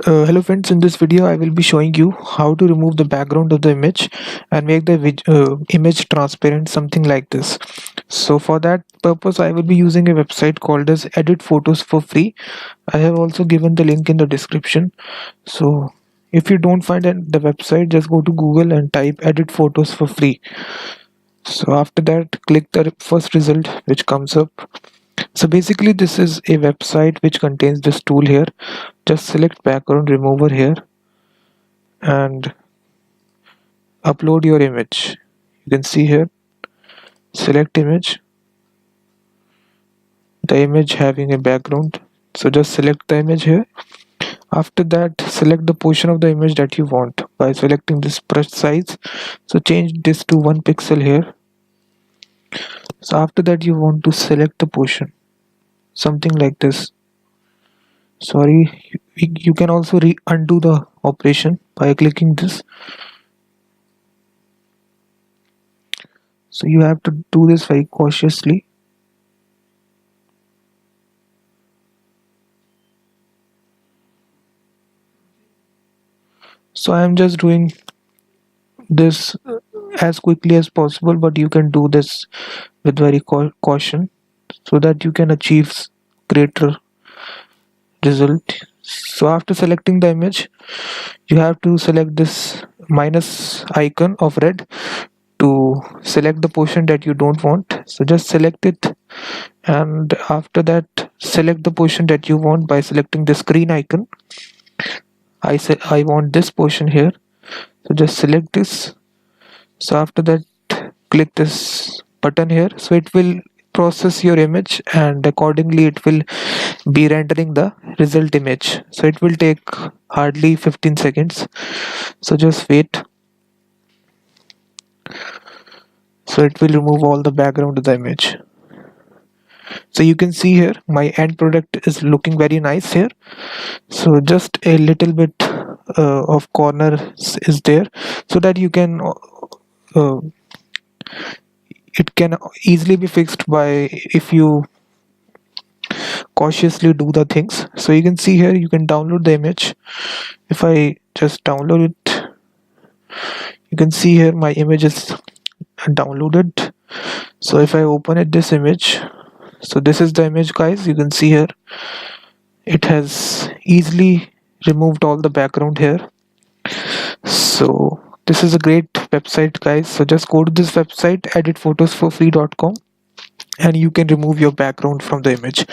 Hello friends, in this video I will be showing you how to remove the background of the image and make the image transparent, something like this. So for that purpose I will be using a website called as Edit Photos for free. I have also given the link in the description. So if you don't find the website, just go to Google and type Edit Photos for free. So after that, click the first result which comes up. So basically this is a website which contains this tool here. Just select background remover here and upload your image. You can see here, select image, the image having a background. So just select the image here. After that, select the portion of the image that you want by selecting this brush size. So change this to 1 pixel here. So after that you want to select the portion, something like this. Sorry, you can also undo the operation by clicking this. So you have to do this very cautiously. So I am just doing this as quickly as possible, but you can do this with very caution so that you can achieve greater result. So after selecting the image, you have to select this minus icon of red to select the portion that you don't want. So just select it, and after that select the portion that you want by selecting the screen icon. I want this portion here, so just select this. So after that, click this button here, so it will process your image and accordingly it will be rendering the result image. So it will take hardly 15 seconds, so just wait. So it will remove all the background of the image. So you can see here my end product is looking very nice here. So just a little bit of corner is there, so that you can uh, it can easily be fixed by if you cautiously do the things. So you can see here, you can download the image. If I just download it, you can see here my image is downloaded. So if I open it, this image, so this is the image, guys. You can see here it has easily removed all the background here. So this is a great website, guys. So just go to this website, editphotosforfree.com, and you can remove your background from the image.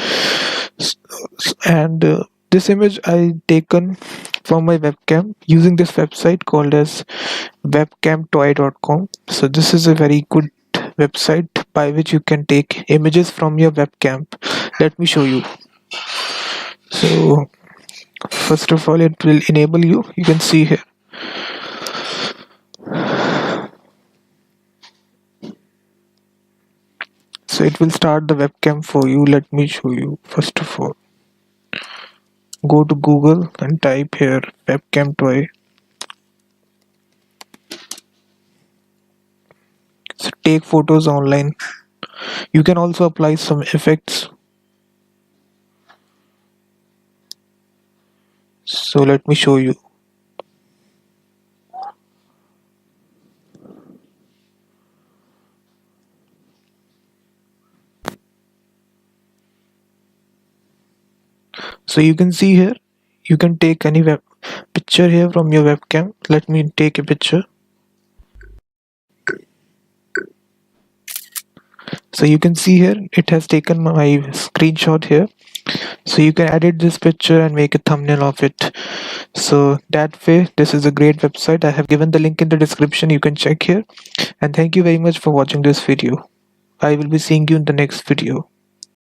And this image I taken from my webcam using this website called as webcamtoy.com. So this is a very good website by which you can take images from your webcam. Let me show you. So first of all, it will enable you can see here. So it will start the webcam for you. Let me show you. First of all, go to Google and type here webcam toy. So take photos online. You can also apply some effects. So let me show you. So you can see here, you can take any picture here from your webcam. Let me take a picture. So you can see here it has taken my screenshot here. So you can edit this picture and make a thumbnail of it. So that way, this is a great website. I have given the link in the description. You can check here. And thank you very much for watching this video. I will be seeing you in the next video.